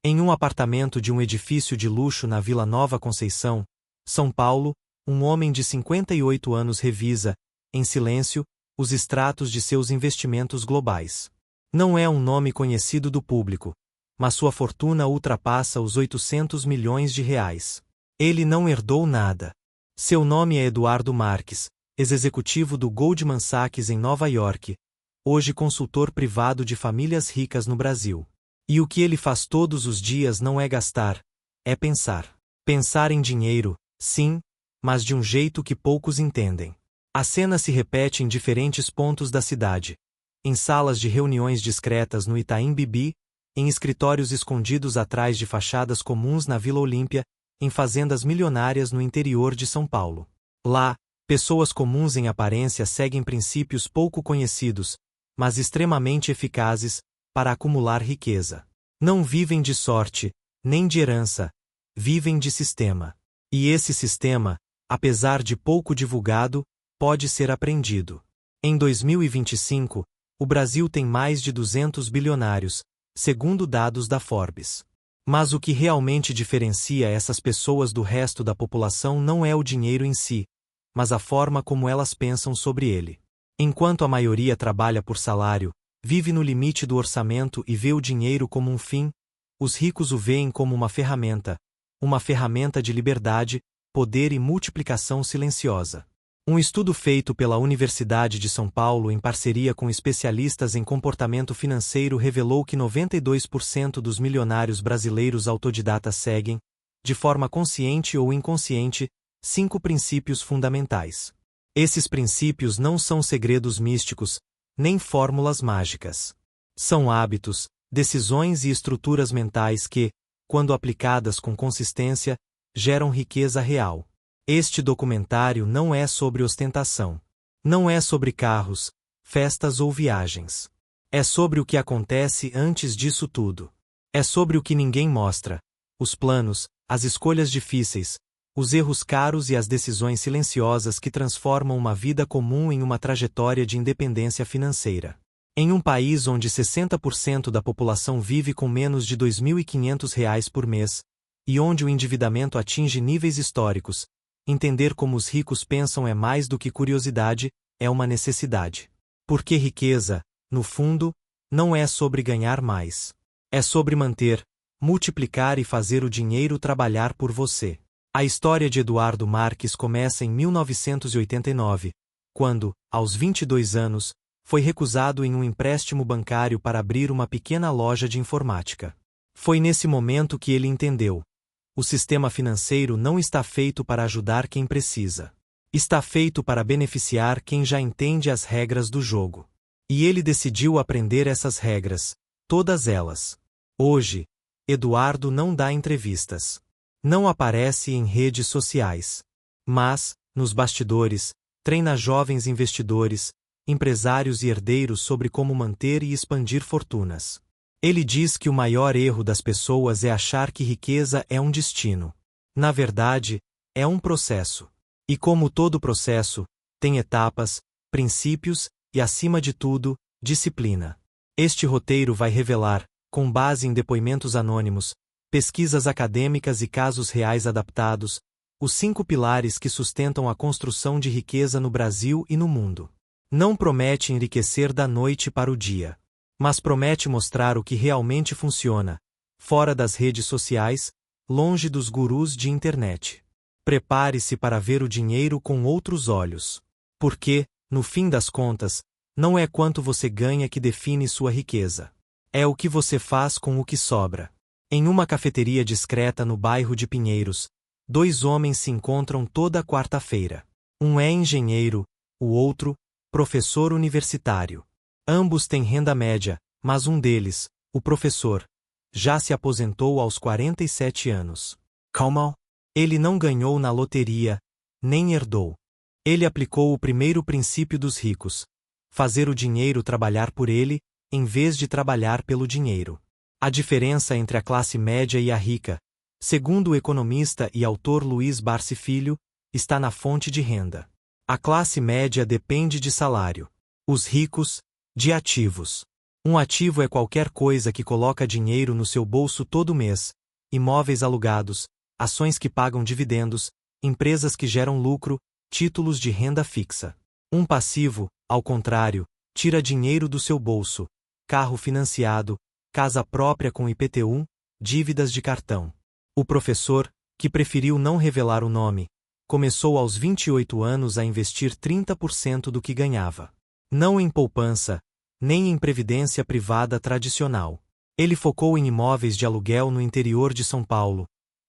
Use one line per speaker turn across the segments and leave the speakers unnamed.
Em um apartamento de um edifício de luxo na Vila Nova Conceição, São Paulo, um homem de 58 anos revisa, em silêncio, os extratos de seus investimentos globais. Não é um nome conhecido do público, mas sua fortuna ultrapassa os 800 milhões de reais. Ele não herdou nada. Seu nome é Eduardo Marques, ex-executivo do Goldman Sachs em Nova York, hoje consultor privado de famílias ricas no Brasil. E o que ele faz todos os dias não é gastar, é pensar. Pensar em dinheiro, sim, mas de um jeito que poucos entendem. A cena se repete em diferentes pontos da cidade. Em salas de reuniões discretas no Itaim Bibi, em escritórios escondidos atrás de fachadas comuns na Vila Olímpia, em fazendas milionárias no interior de São Paulo. Lá, pessoas comuns em aparência seguem princípios pouco conhecidos, mas extremamente eficazes, para acumular riqueza. Não vivem de sorte, nem de herança, vivem de sistema. E esse sistema, apesar de pouco divulgado, pode ser aprendido. Em 2025, o Brasil tem mais de 200 bilionários, segundo dados da Forbes. Mas o que realmente diferencia essas pessoas do resto da população não é o dinheiro em si, mas a forma como elas pensam sobre ele. Enquanto a maioria trabalha por salário, vive no limite do orçamento e vê o dinheiro como um fim, os ricos o veem como uma ferramenta de liberdade, poder e multiplicação silenciosa. Um estudo feito pela Universidade de São Paulo em parceria com especialistas em comportamento financeiro revelou que 92% dos milionários brasileiros autodidatas seguem, de forma consciente ou inconsciente, 5 princípios fundamentais. Esses princípios não são segredos místicos, nem fórmulas mágicas. São hábitos, decisões e estruturas mentais que, quando aplicadas com consistência, geram riqueza real. Este documentário não é sobre ostentação. Não é sobre carros, festas ou viagens. É sobre o que acontece antes disso tudo. É sobre o que ninguém mostra: os planos, as escolhas difíceis, os erros caros e as decisões silenciosas que transformam uma vida comum em uma trajetória de independência financeira. Em um país onde 60% da população vive com menos de R$ 2.500 por mês, e onde o endividamento atinge níveis históricos, entender como os ricos pensam é mais do que curiosidade, é uma necessidade. Porque riqueza, no fundo, não é sobre ganhar mais. É sobre manter, multiplicar e fazer o dinheiro trabalhar por você. A história de Eduardo Marques começa em 1989, quando, aos 22 anos, foi recusado em um empréstimo bancário para abrir uma pequena loja de informática. Foi nesse momento que ele entendeu: o sistema financeiro não está feito para ajudar quem precisa. Está feito para beneficiar quem já entende as regras do jogo. E ele decidiu aprender essas regras, todas elas. Hoje, Eduardo não dá entrevistas. Não aparece em redes sociais. Mas, nos bastidores, treina jovens investidores, empresários e herdeiros sobre como manter e expandir fortunas. Ele diz que o maior erro das pessoas é achar que riqueza é um destino. Na verdade, é um processo. E como todo processo, tem etapas, princípios e, acima de tudo, disciplina. Este roteiro vai revelar, com base em depoimentos anônimos, pesquisas acadêmicas e casos reais adaptados, os 5 pilares que sustentam a construção de riqueza no Brasil e no mundo. Não promete enriquecer da noite para o dia, mas promete mostrar o que realmente funciona, fora das redes sociais, longe dos gurus de internet. Prepare-se para ver o dinheiro com outros olhos. Porque, no fim das contas, não é quanto você ganha que define sua riqueza. É o que você faz com o que sobra. Em uma cafeteria discreta no bairro de Pinheiros, 2 homens se encontram toda quarta-feira. Um é engenheiro, o outro, professor universitário. Ambos têm renda média, mas um deles, o professor, já se aposentou aos 47 anos. Como? Ele não ganhou na loteria, nem herdou. Ele aplicou o primeiro princípio dos ricos: fazer o dinheiro trabalhar por ele, em vez de trabalhar pelo dinheiro. A diferença entre a classe média e a rica, segundo o economista e autor Luiz Barsi Filho, está na fonte de renda. A classe média depende de salário. Os ricos, de ativos. Um ativo é qualquer coisa que coloca dinheiro no seu bolso todo mês: imóveis alugados, ações que pagam dividendos, empresas que geram lucro, títulos de renda fixa. Um passivo, ao contrário, tira dinheiro do seu bolso: carro financiado, casa própria com IPTU, dívidas de cartão. O professor, que preferiu não revelar o nome, começou aos 28 anos a investir 30% do que ganhava. Não em poupança, nem em previdência privada tradicional. Ele focou em imóveis de aluguel no interior de São Paulo,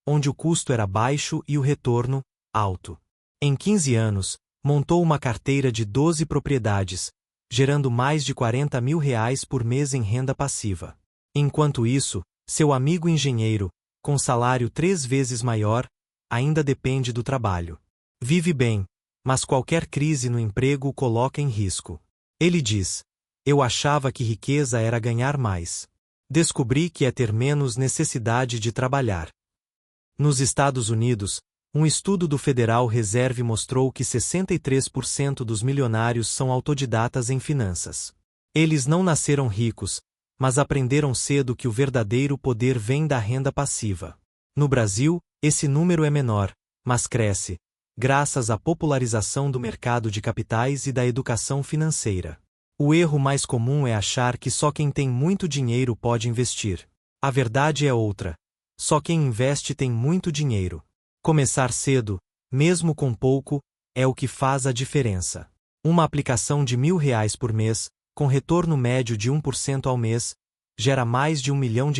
onde o custo era baixo e o retorno, alto. Em 15 anos, montou uma carteira de 12 propriedades, gerando mais de R$ 40 mil por mês em renda passiva. Enquanto isso, seu amigo engenheiro, com salário 3 vezes maior, ainda depende do trabalho. Vive bem, mas qualquer crise no emprego o coloca em risco. Ele diz: eu achava que riqueza era ganhar mais. Descobri que é ter menos necessidade de trabalhar. Nos Estados Unidos, um estudo do Federal Reserve mostrou que 63% dos milionários são autodidatas em finanças. Eles não nasceram ricos, mas aprenderam cedo que o verdadeiro poder vem da renda passiva. No Brasil, esse número é menor, mas cresce, graças à popularização do mercado de capitais e da educação financeira. O erro mais comum é achar que só quem tem muito dinheiro pode investir. A verdade é outra: só quem investe tem muito dinheiro. Começar cedo, mesmo com pouco, é o que faz a diferença. Uma aplicação de R$ 1.000 por mês, com retorno médio de 1% ao mês, gera mais de R$ 1 milhão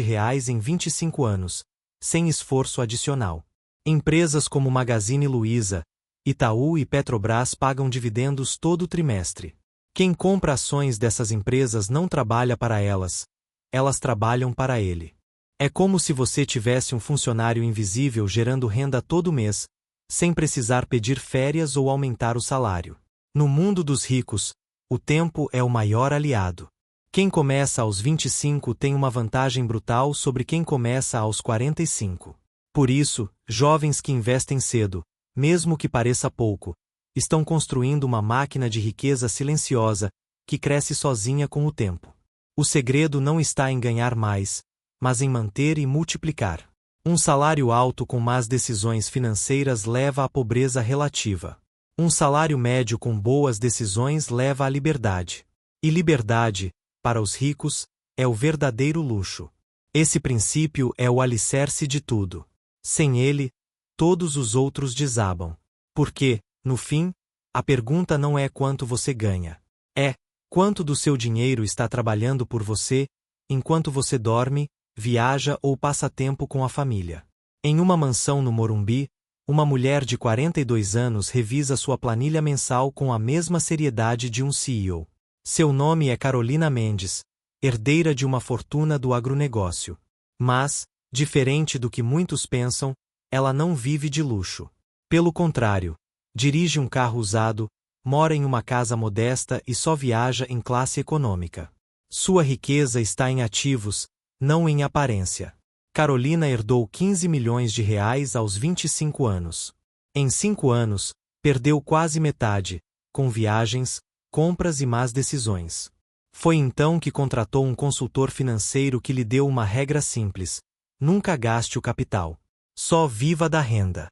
em 25 anos, sem esforço adicional. Empresas como Magazine Luiza, Itaú e Petrobras pagam dividendos todo trimestre. Quem compra ações dessas empresas não trabalha para elas, elas trabalham para ele. É como se você tivesse um funcionário invisível gerando renda todo mês, sem precisar pedir férias ou aumentar o salário. No mundo dos ricos, o tempo é o maior aliado. Quem começa aos 25 tem uma vantagem brutal sobre quem começa aos 45. Por isso, jovens que investem cedo, mesmo que pareça pouco, estão construindo uma máquina de riqueza silenciosa, que cresce sozinha com o tempo. O segredo não está em ganhar mais, mas em manter e multiplicar. Um salário alto com más decisões financeiras leva à pobreza relativa. Um salário médio com boas decisões leva à liberdade. E liberdade, para os ricos, é o verdadeiro luxo. Esse princípio é o alicerce de tudo. Sem ele, todos os outros desabam. Porque, no fim, a pergunta não é quanto você ganha. É, quanto do seu dinheiro está trabalhando por você, enquanto você dorme, viaja ou passa tempo com a família. Em uma mansão no Morumbi, uma mulher de 42 anos revisa sua planilha mensal com a mesma seriedade de um CEO. Seu nome é Carolina Mendes, herdeira de uma fortuna do agronegócio. Mas, diferente do que muitos pensam, ela não vive de luxo. Pelo contrário, dirige um carro usado, mora em uma casa modesta e só viaja em classe econômica. Sua riqueza está em ativos, não em aparência. Carolina herdou R$ 15 milhões aos 25 anos. Em 5 anos, perdeu quase metade, com viagens, compras e más decisões. Foi então que contratou um consultor financeiro que lhe deu uma regra simples: nunca gaste o capital. Só viva da renda.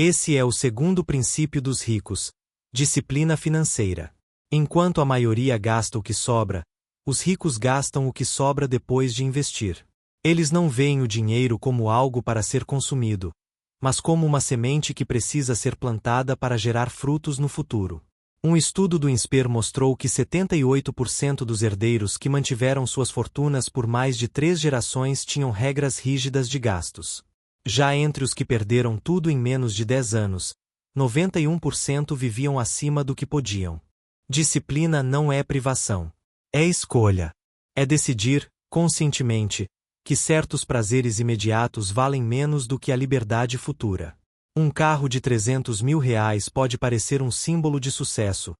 Esse é o segundo princípio dos ricos: disciplina financeira. Enquanto a maioria gasta o que sobra, os ricos gastam o que sobra depois de investir. Eles não veem o dinheiro como algo para ser consumido, mas como uma semente que precisa ser plantada para gerar frutos no futuro. Um estudo do INSPER mostrou que 78% dos herdeiros que mantiveram suas fortunas por mais de 3 gerações tinham regras rígidas de gastos. Já entre os que perderam tudo em menos de 10 anos, 91% viviam acima do que podiam. Disciplina não é privação. É escolha. É decidir, conscientemente, que certos prazeres imediatos valem menos do que a liberdade futura. Um carro de R$ 300 mil pode parecer um símbolo de sucesso,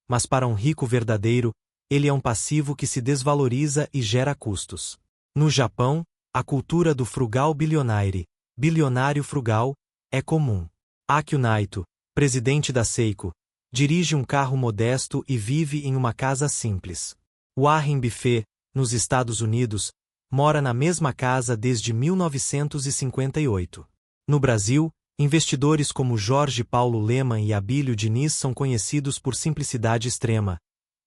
mas para um rico verdadeiro, ele é um passivo que se desvaloriza e gera custos. No Japão, a cultura do frugal bilionaire, bilionário frugal, é comum. Akio Naito, presidente da Seiko, dirige um carro modesto e vive em uma casa simples. Warren Buffett, nos Estados Unidos, mora na mesma casa desde 1958. No Brasil, investidores como Jorge Paulo Lemann e Abílio Diniz são conhecidos por simplicidade extrema,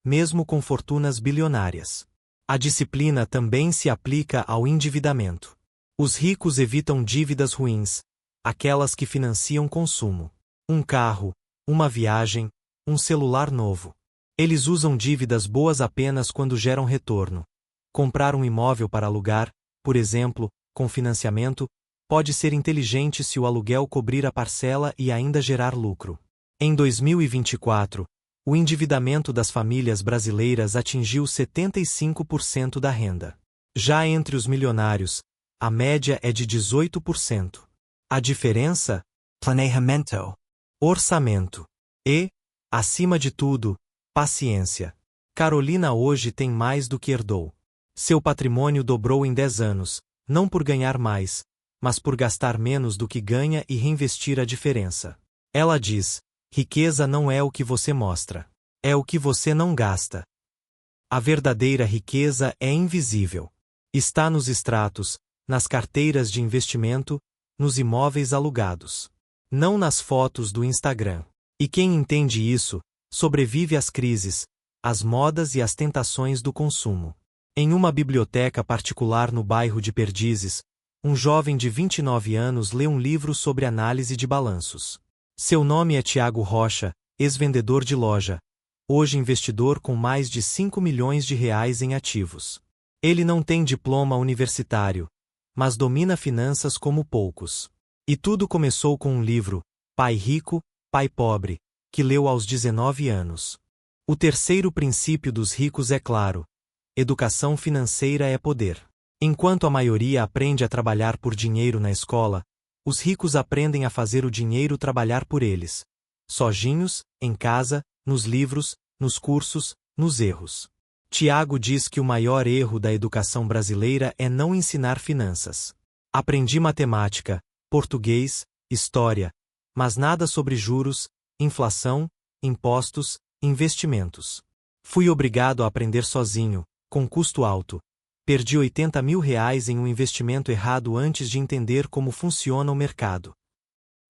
mesmo com fortunas bilionárias. A disciplina também se aplica ao endividamento. Os ricos evitam dívidas ruins, aquelas que financiam consumo. Um carro, uma viagem, um celular novo. Eles usam dívidas boas apenas quando geram retorno. Comprar um imóvel para alugar, por exemplo, com financiamento, pode ser inteligente se o aluguel cobrir a parcela e ainda gerar lucro. Em 2024, o endividamento das famílias brasileiras atingiu 75% da renda. Já entre os milionários, a média é de 18%. A diferença? Planejamento, orçamento e, acima de tudo, paciência. Carolina hoje tem mais do que herdou. Seu patrimônio dobrou em 10 anos, não por ganhar mais, mas por gastar menos do que ganha e reinvestir a diferença. Ela diz: riqueza não é o que você mostra, é o que você não gasta. A verdadeira riqueza é invisível. Está nos extratos, nas carteiras de investimento, nos imóveis alugados. Não nas fotos do Instagram. E quem entende isso, sobrevive às crises, às modas e às tentações do consumo. Em uma biblioteca particular no bairro de Perdizes, um jovem de 29 anos lê um livro sobre análise de balanços. Seu nome é Tiago Rocha, ex-vendedor de loja, hoje investidor com mais de 5 milhões de reais em ativos. Ele não tem diploma universitário, mas domina finanças como poucos. E tudo começou com um livro, Pai Rico, Pai Pobre, que leu aos 19 anos. O terceiro princípio dos ricos é claro: educação financeira é poder. Enquanto a maioria aprende a trabalhar por dinheiro na escola, os ricos aprendem a fazer o dinheiro trabalhar por eles. Sozinhos, em casa, nos livros, nos cursos, nos erros. Tiago diz que o maior erro da educação brasileira é não ensinar finanças. Aprendi matemática, português, história, mas nada sobre juros, inflação, impostos, investimentos. Fui obrigado a aprender sozinho, com custo alto. Perdi 80 mil reais em um investimento errado antes de entender como funciona o mercado.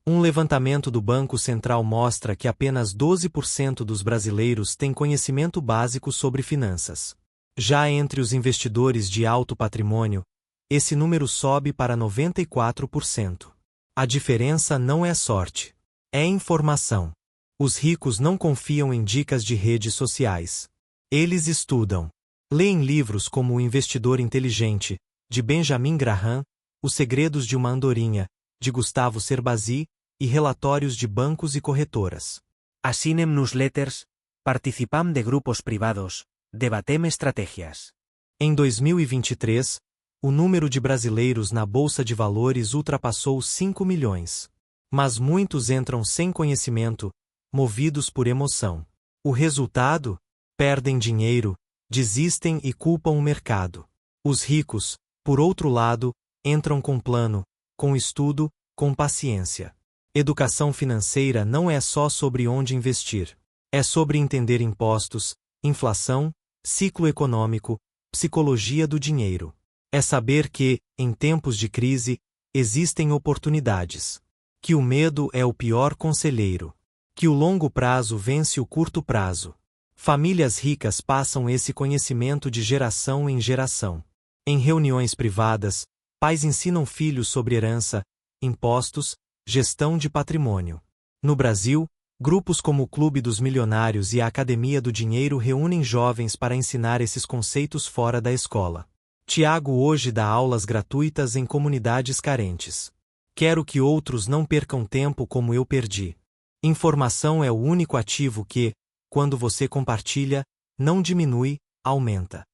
Um levantamento do Banco Central mostra que apenas 12% dos brasileiros têm conhecimento básico sobre finanças. Já entre os investidores de alto patrimônio, esse número sobe para 94%. A diferença não é sorte. É informação. Os ricos não confiam em dicas de redes sociais. Eles estudam. Leem livros como O Investidor Inteligente, de Benjamin Graham, Os Segredos de uma Andorinha, de Gustavo Cerbasi, e relatórios de bancos e corretoras. Assinem newsletters, participam de grupos privados, debatem estratégias. Em 2023, o número de brasileiros na Bolsa de Valores ultrapassou 5 milhões. Mas muitos entram sem conhecimento, movidos por emoção. O resultado? Perdem dinheiro, desistem e culpam o mercado. Os ricos, por outro lado, entram com plano, com estudo, com paciência. Educação financeira não é só sobre onde investir. É sobre entender impostos, inflação, ciclo econômico, psicologia do dinheiro. É saber que, em tempos de crise, existem oportunidades. Que o medo é o pior conselheiro. Que o longo prazo vence o curto prazo. Famílias ricas passam esse conhecimento de geração em geração. Em reuniões privadas, pais ensinam filhos sobre herança, impostos, gestão de patrimônio. No Brasil, grupos como o Clube dos Milionários e a Academia do Dinheiro reúnem jovens para ensinar esses conceitos fora da escola. Tiago hoje dá aulas gratuitas em comunidades carentes. Quero que outros não percam tempo como eu perdi. Informação é o único ativo que, quando você compartilha, não diminui, aumenta.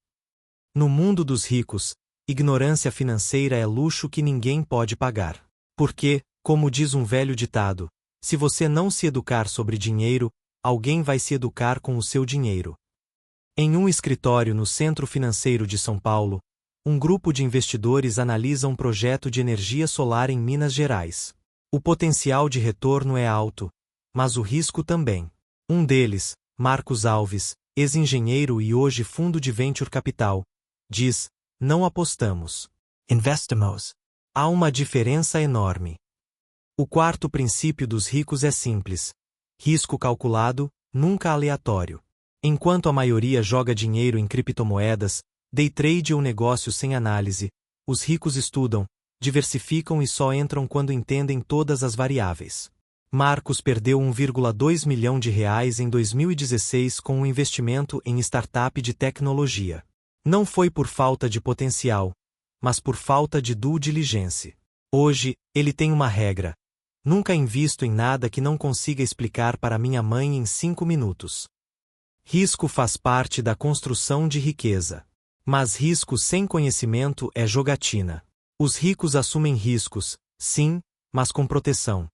No mundo dos ricos, ignorância financeira é luxo que ninguém pode pagar. Porque, como diz um velho ditado, se você não se educar sobre dinheiro, alguém vai se educar com o seu dinheiro. Em um escritório no Centro Financeiro de São Paulo, um grupo de investidores analisa um projeto de energia solar em Minas Gerais. O potencial de retorno é alto, mas o risco também. Um deles, Marcos Alves, ex-engenheiro e hoje fundo de venture capital, diz: não apostamos. Investamos. Há uma diferença enorme. O quarto princípio dos ricos é simples: risco calculado, nunca aleatório. Enquanto a maioria joga dinheiro em criptomoedas, day trade ou negócios sem análise, os ricos estudam, diversificam e só entram quando entendem todas as variáveis. Marcos perdeu 1,2 milhão de reais em 2016 com um investimento em startup de tecnologia. Não foi por falta de potencial, mas por falta de due diligence. Hoje, ele tem uma regra: nunca invisto em nada que não consiga explicar para minha mãe em 5 minutos. Risco faz parte da construção de riqueza. Mas risco sem conhecimento é jogatina. Os ricos assumem riscos, sim, mas com proteção.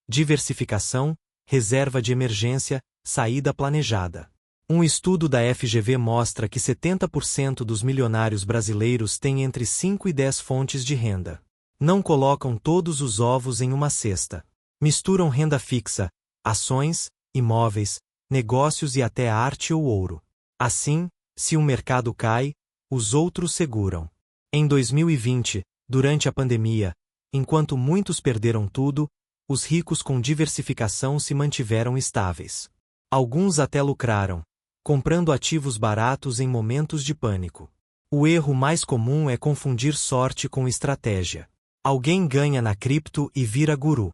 Diversificação, reserva de emergência, saída planejada. Um estudo da FGV mostra que 70% dos milionários brasileiros têm entre 5 e 10 fontes de renda. Não colocam todos os ovos em uma cesta. Misturam renda fixa, ações, imóveis, negócios e até arte ou ouro. Assim, se o mercado cai, os outros seguram. Em 2020, durante a pandemia, enquanto muitos perderam tudo, os ricos com diversificação se mantiveram estáveis. Alguns até lucraram, comprando ativos baratos em momentos de pânico. O erro mais comum é confundir sorte com estratégia. Alguém ganha na cripto e vira guru.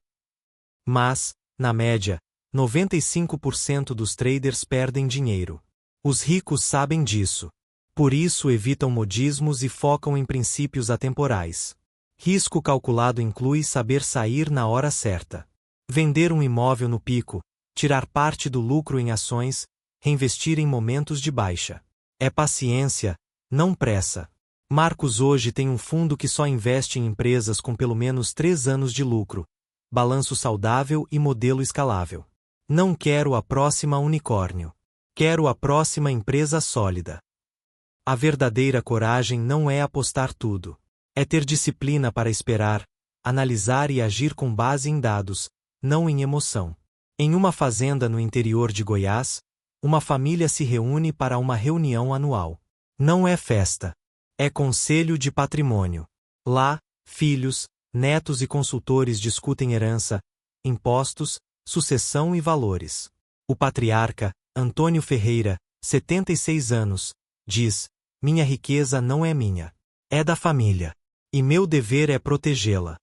Mas, na média, 95% dos traders perdem dinheiro. Os ricos sabem disso. Por isso evitam modismos e focam em princípios atemporais. Risco calculado inclui saber sair na hora certa. Vender um imóvel no pico, tirar parte do lucro em ações, reinvestir em momentos de baixa. É paciência, não pressa. Marcos hoje tem um fundo que só investe em empresas com pelo menos 3 anos de lucro, balanço saudável e modelo escalável. Não quero a próxima unicórnio. Quero a próxima empresa sólida. A verdadeira coragem não é apostar tudo. É ter disciplina para esperar, analisar e agir com base em dados, não em emoção. Em uma fazenda no interior de Goiás, uma família se reúne para uma reunião anual. Não é festa. É conselho de patrimônio. Lá, filhos, netos e consultores discutem herança, impostos, sucessão e valores. O patriarca, Antônio Ferreira, 76 anos, diz: minha riqueza não é minha. É da família. E meu dever é protegê-la.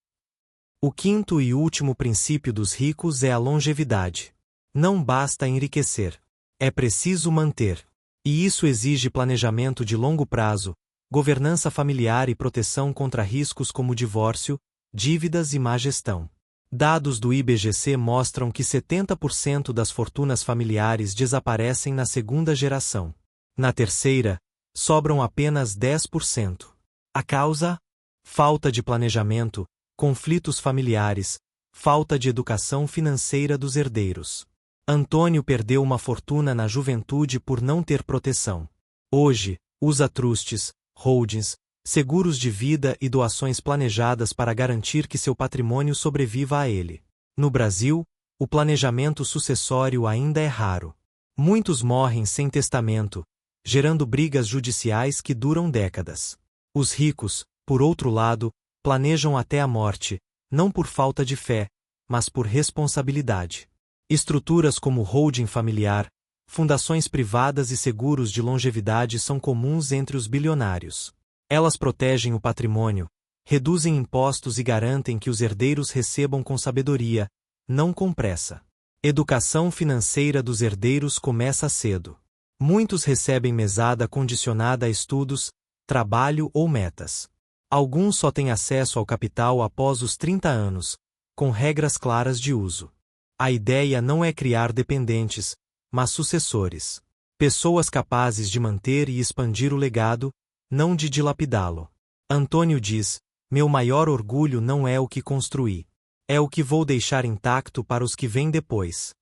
O quinto e último princípio dos ricos é a longevidade. Não basta enriquecer. É preciso manter. E isso exige planejamento de longo prazo, governança familiar e proteção contra riscos como divórcio, dívidas e má gestão. Dados do IBGC mostram que 70% das fortunas familiares desaparecem na segunda geração. Na terceira, sobram apenas 10%. A causa? Falta de planejamento, conflitos familiares, falta de educação financeira dos herdeiros. Antônio perdeu uma fortuna na juventude por não ter proteção. Hoje, usa trustes, holdings, seguros de vida e doações planejadas para garantir que seu patrimônio sobreviva a ele. No Brasil, o planejamento sucessório ainda é raro. Muitos morrem sem testamento, gerando brigas judiciais que duram décadas. Os ricos, por outro lado, planejam até a morte, não por falta de fé, mas por responsabilidade. Estruturas como holding familiar, fundações privadas e seguros de longevidade são comuns entre os bilionários. Elas protegem o patrimônio, reduzem impostos e garantem que os herdeiros recebam com sabedoria, não com pressa. Educação financeira dos herdeiros começa cedo. Muitos recebem mesada condicionada a estudos, trabalho ou metas. Alguns só têm acesso ao capital após os 30 anos, com regras claras de uso. A ideia não é criar dependentes, mas sucessores. Pessoas capazes de manter e expandir o legado, não de dilapidá-lo. Antônio diz: meu maior orgulho não é o que construí. É o que vou deixar intacto para os que vêm depois.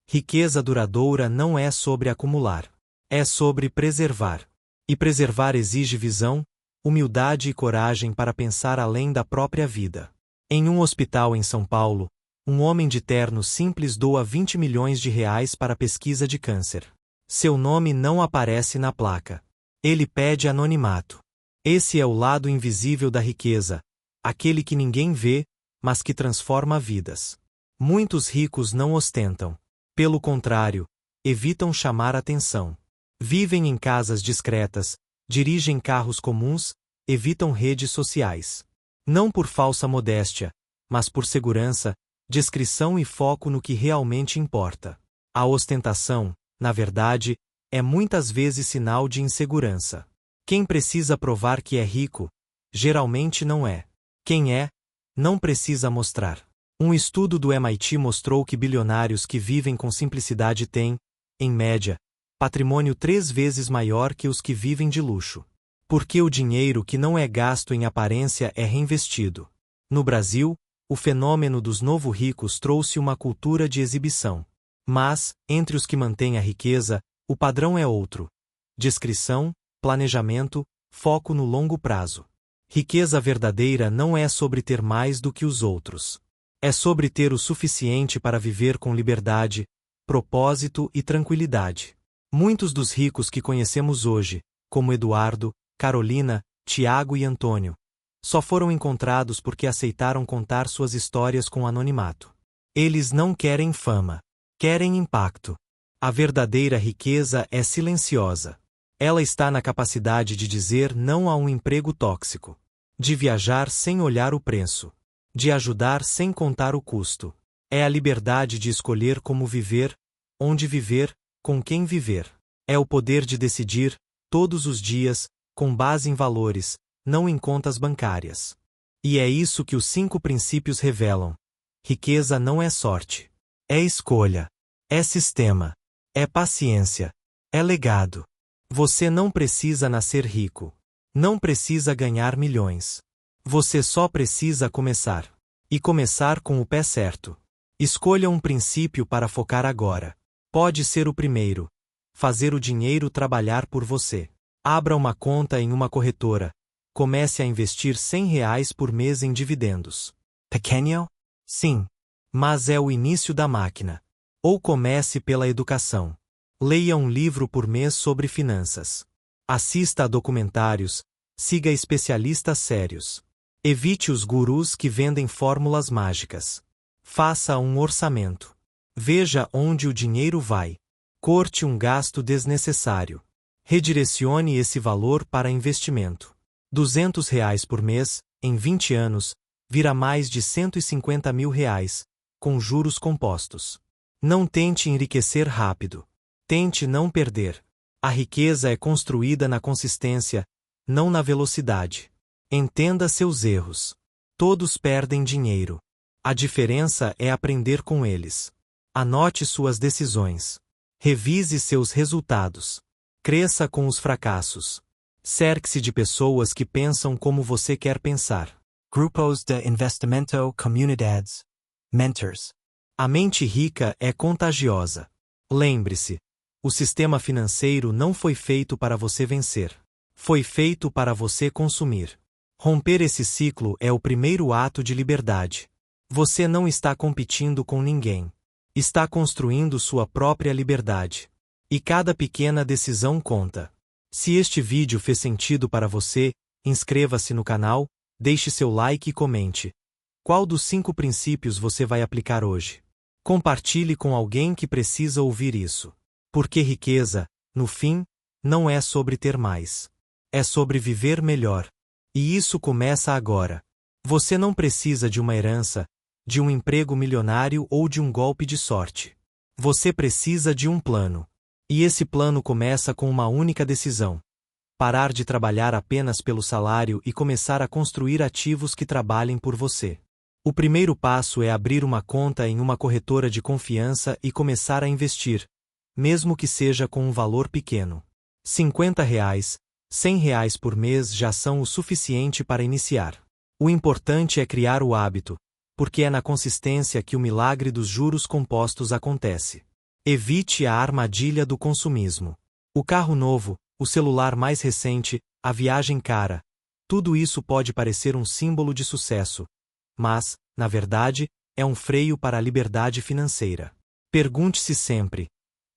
Riqueza duradoura não é sobre acumular. É sobre preservar. E preservar exige visão, humildade e coragem para pensar além da própria vida. Em um hospital em São Paulo, um homem de terno simples doa 20 milhões de reais para pesquisa de câncer. Seu nome não aparece na placa. Ele pede anonimato. Esse é o lado invisível da riqueza, aquele que ninguém vê, mas que transforma vidas. Muitos ricos não ostentam. Pelo contrário, evitam chamar atenção. Vivem em casas discretas, dirigem carros comuns, evitam redes sociais. Não por falsa modéstia, mas por segurança, discrição e foco no que realmente importa. A ostentação, na verdade, é muitas vezes sinal de insegurança. Quem precisa provar que é rico, geralmente não é. Quem é, não precisa mostrar. Um estudo do MIT mostrou que bilionários que vivem com simplicidade têm, em média, patrimônio 3 vezes maior que os que vivem de luxo. Porque o dinheiro que não é gasto em aparência é reinvestido. No Brasil, o fenômeno dos novo-ricos trouxe uma cultura de exibição. Mas, entre os que mantêm a riqueza, o padrão é outro. Discrição, planejamento, foco no longo prazo. Riqueza verdadeira não é sobre ter mais do que os outros. É sobre ter o suficiente para viver com liberdade, propósito e tranquilidade. Muitos dos ricos que conhecemos hoje, como Eduardo, Carolina, Tiago e Antônio, só foram encontrados porque aceitaram contar suas histórias com anonimato. Eles não querem fama. Querem impacto. A verdadeira riqueza é silenciosa. Ela está na capacidade de dizer não a um emprego tóxico, de viajar sem olhar o preço, de ajudar sem contar o custo. É a liberdade de escolher como viver, onde viver, com quem viver. É o poder de decidir, todos os dias, com base em valores, não em contas bancárias. E é isso que os 5 princípios revelam. Riqueza não é sorte. É escolha. É sistema. É paciência. É legado. Você não precisa nascer rico. Não precisa ganhar milhões. Você só precisa começar. E começar com o pé certo. Escolha um princípio para focar agora. Pode ser o primeiro. Fazer o dinheiro trabalhar por você. Abra uma conta em uma corretora. Comece a investir R$ 100 por mês em dividendos. Pequeno? Sim. Mas é o início da máquina. Ou comece pela educação. Leia um livro por mês sobre finanças. Assista a documentários. Siga especialistas sérios. Evite os gurus que vendem fórmulas mágicas. Faça um orçamento. Veja onde o dinheiro vai. Corte um gasto desnecessário. Redirecione esse valor para investimento. R$ 200 por mês, em 20 anos, vira mais de R$ 150 mil, com juros compostos. Não tente enriquecer rápido. Tente não perder. A riqueza é construída na consistência, não na velocidade. Entenda seus erros. Todos perdem dinheiro. A diferença é aprender com eles. Anote suas decisões. Revise seus resultados. Cresça com os fracassos. Cerque-se de pessoas que pensam como você quer pensar. Grupos de investimento comunidades. Mentors. A mente rica é contagiosa. Lembre-se, o sistema financeiro não foi feito para você vencer. Foi feito para você consumir. Romper esse ciclo é o primeiro ato de liberdade. Você não está competindo com ninguém. Está construindo sua própria liberdade. E cada pequena decisão conta. Se este vídeo fez sentido para você, inscreva-se no canal, deixe seu like e comente. Qual dos 5 princípios você vai aplicar hoje? Compartilhe com alguém que precisa ouvir isso. Porque riqueza, no fim, não é sobre ter mais. É sobre viver melhor. E isso começa agora. Você não precisa de uma herança, de um emprego milionário ou de um golpe de sorte. Você precisa de um plano. E esse plano começa com uma única decisão: parar de trabalhar apenas pelo salário e começar a construir ativos que trabalhem por você. O primeiro passo é abrir uma conta em uma corretora de confiança e começar a investir, mesmo que seja com um valor pequeno. R$ 50, R$ 100 por mês já são o suficiente para iniciar. O importante é criar o hábito, porque é na consistência que o milagre dos juros compostos acontece. Evite a armadilha do consumismo. O carro novo, o celular mais recente, a viagem cara. Tudo isso pode parecer um símbolo de sucesso, mas, na verdade, é um freio para a liberdade financeira. Pergunte-se sempre: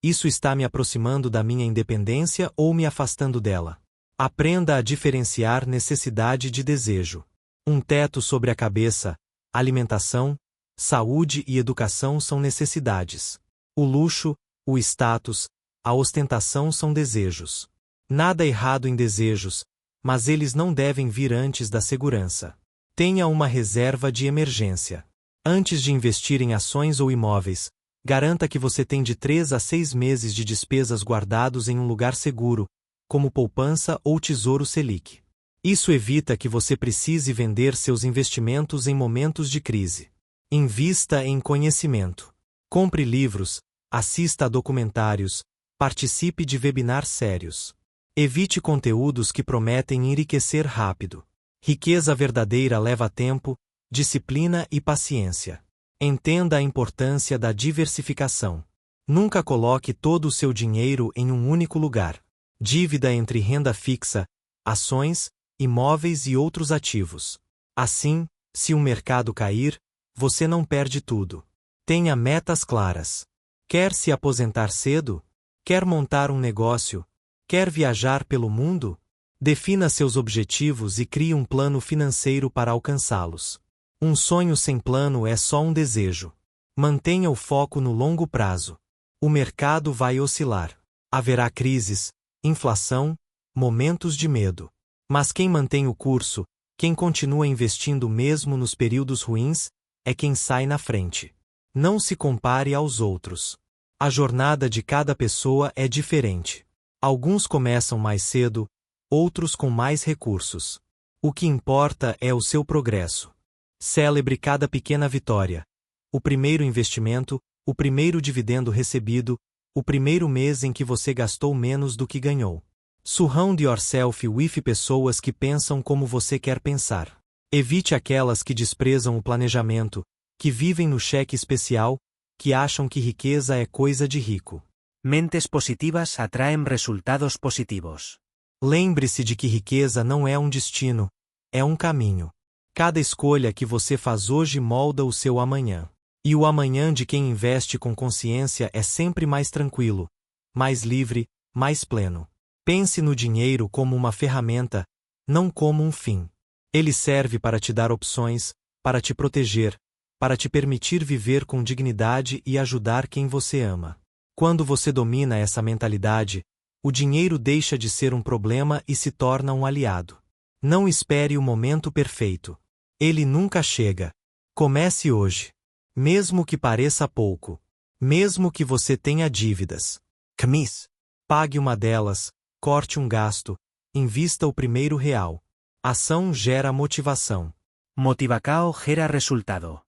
isso está me aproximando da minha independência ou me afastando dela? Aprenda a diferenciar necessidade de desejo. Um teto sobre a cabeça, alimentação, saúde e educação são necessidades. O luxo, o status, a ostentação são desejos. Nada errado em desejos, mas eles não devem vir antes da segurança. Tenha uma reserva de emergência. Antes de investir em ações ou imóveis, garanta que você tem de 3 a 6 meses de despesas guardados em um lugar seguro, como poupança ou Tesouro Selic. Isso evita que você precise vender seus investimentos em momentos de crise. Invista em conhecimento. Compre livros, assista a documentários, participe de webinars sérios. Evite conteúdos que prometem enriquecer rápido. Riqueza verdadeira leva tempo, disciplina e paciência. Entenda a importância da diversificação. Nunca coloque todo o seu dinheiro em um único lugar. Dívida entre renda fixa, ações, imóveis e outros ativos. Assim, se o mercado cair, você não perde tudo. Tenha metas claras. Quer se aposentar cedo? Quer montar um negócio? Quer viajar pelo mundo? Defina seus objetivos e crie um plano financeiro para alcançá-los. Um sonho sem plano é só um desejo. Mantenha o foco no longo prazo. O mercado vai oscilar. Haverá crises, inflação, momentos de medo. Mas quem mantém o curso, quem continua investindo mesmo nos períodos ruins, é quem sai na frente. Não se compare aos outros. A jornada de cada pessoa é diferente. Alguns começam mais cedo, outros com mais recursos. O que importa é o seu progresso. Celebre cada pequena vitória. O primeiro investimento, o primeiro dividendo recebido, o primeiro mês em que você gastou menos do que ganhou. Surround yourself with pessoas que pensam como você quer pensar. Evite aquelas que desprezam o planejamento, que vivem no cheque especial, que acham que riqueza é coisa de rico.
Mentes positivas atraem resultados positivos.
Lembre-se de que riqueza não é um destino, é um caminho. Cada escolha que você faz hoje molda o seu amanhã. E o amanhã de quem investe com consciência é sempre mais tranquilo, mais livre, mais pleno. Pense no dinheiro como uma ferramenta, não como um fim. Ele serve para te dar opções, para te proteger, para te permitir viver com dignidade e ajudar quem você ama. Quando você domina essa mentalidade, o dinheiro deixa de ser um problema e se torna um aliado. Não espere o momento perfeito. Ele nunca chega. Comece hoje. Mesmo que pareça pouco. Mesmo que você tenha dívidas. Comece. Pague uma delas, corte um gasto, invista o primeiro real. Ação gera motivação.
Motivacao gera resultado.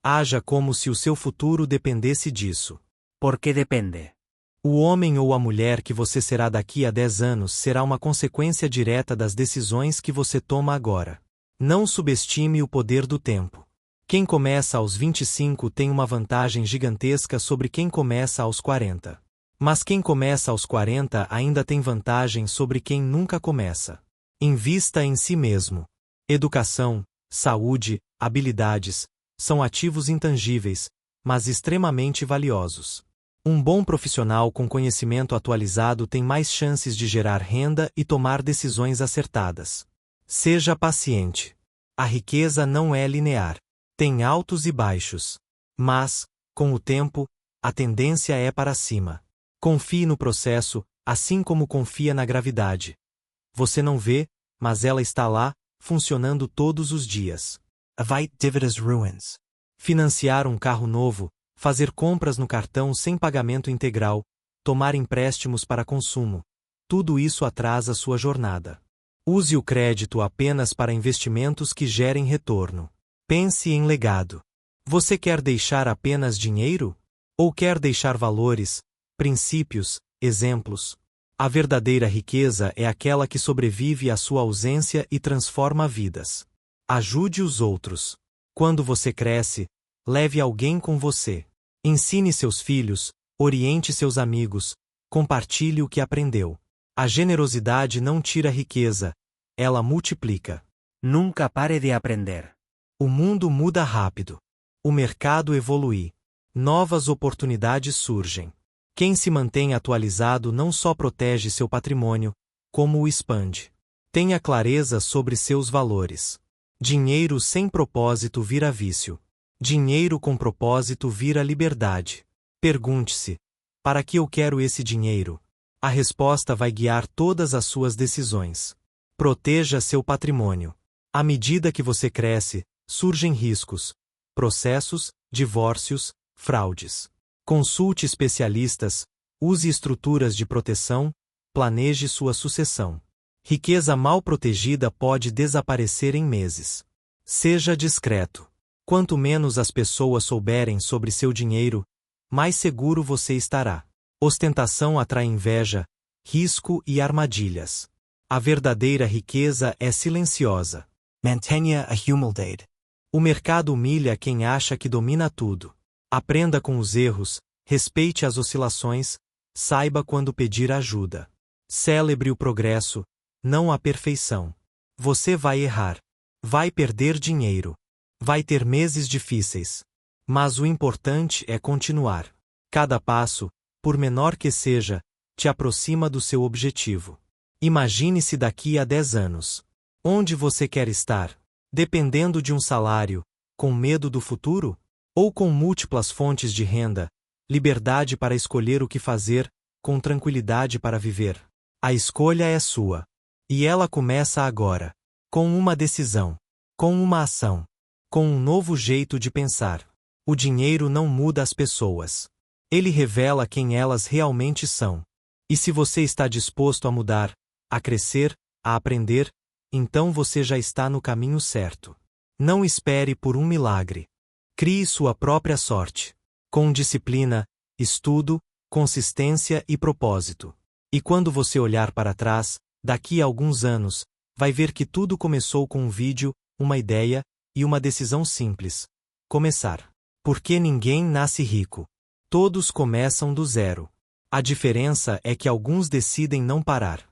Haja como se o seu futuro dependesse disso.
Porque depende.
O homem ou a mulher que você será daqui a 10 anos será uma consequência direta das decisões que você toma agora. Não subestime o poder do tempo. Quem começa aos 25 tem uma vantagem gigantesca sobre quem começa aos 40. Mas quem começa aos 40 ainda tem vantagem sobre quem nunca começa. Invista em si mesmo. Educação, saúde, habilidades, são ativos intangíveis, mas extremamente valiosos. Um bom profissional com conhecimento atualizado tem mais chances de gerar renda e tomar decisões acertadas. Seja paciente. A riqueza não é linear. Tem altos e baixos. Mas, com o tempo, a tendência é para cima. Confie no processo, assim como confia na gravidade. Você não vê, mas ela está lá, funcionando todos os dias. Avoid dividends ruins. Financiar um carro novo, fazer compras no cartão sem pagamento integral, tomar empréstimos para consumo. Tudo isso atrasa sua jornada. Use o crédito apenas para investimentos que gerem retorno. Pense em legado. Você quer deixar apenas dinheiro? Ou quer deixar valores, princípios, exemplos? A verdadeira riqueza é aquela que sobrevive à sua ausência e transforma vidas. Ajude os outros. Quando você cresce, leve alguém com você. Ensine seus filhos, oriente seus amigos, compartilhe o que aprendeu. A generosidade não tira riqueza, ela multiplica.
Nunca pare de aprender.
O mundo muda rápido. O mercado evolui. Novas oportunidades surgem. Quem se mantém atualizado não só protege seu patrimônio, como o expande. Tenha clareza sobre seus valores. Dinheiro sem propósito vira vício. Dinheiro com propósito vira liberdade. Pergunte-se: para que eu quero esse dinheiro? A resposta vai guiar todas as suas decisões. Proteja seu patrimônio. À medida que você cresce, surgem riscos, processos, divórcios, fraudes. Consulte especialistas, use estruturas de proteção, planeje sua sucessão. Riqueza mal protegida pode desaparecer em meses. Seja discreto. Quanto menos as pessoas souberem sobre seu dinheiro, mais seguro você estará. Ostentação atrai inveja, risco e armadilhas. A verdadeira riqueza é silenciosa. Mantenha a humildade. O mercado humilha quem acha que domina tudo. Aprenda com os erros, respeite as oscilações, saiba quando pedir ajuda. Celebre o progresso, não a perfeição. Você vai errar. Vai perder dinheiro. Vai ter meses difíceis. Mas o importante é continuar. Cada passo, por menor que seja, te aproxima do seu objetivo. Imagine-se daqui a 10 anos. Onde você quer estar? Dependendo de um salário, com medo do futuro? Ou com múltiplas fontes de renda, liberdade para escolher o que fazer, com tranquilidade para viver? A escolha é sua. E ela começa agora. Com uma decisão. Com uma ação. Com um novo jeito de pensar. O dinheiro não muda as pessoas. Ele revela quem elas realmente são. E se você está disposto a mudar, a crescer, a aprender, então você já está no caminho certo. Não espere por um milagre. Crie sua própria sorte. Com disciplina, estudo, consistência e propósito. E quando você olhar para trás, daqui a alguns anos, vai ver que tudo começou com um vídeo, uma ideia e uma decisão simples. Começar. Porque ninguém nasce rico. Todos começam do zero. A diferença é que alguns decidem não parar.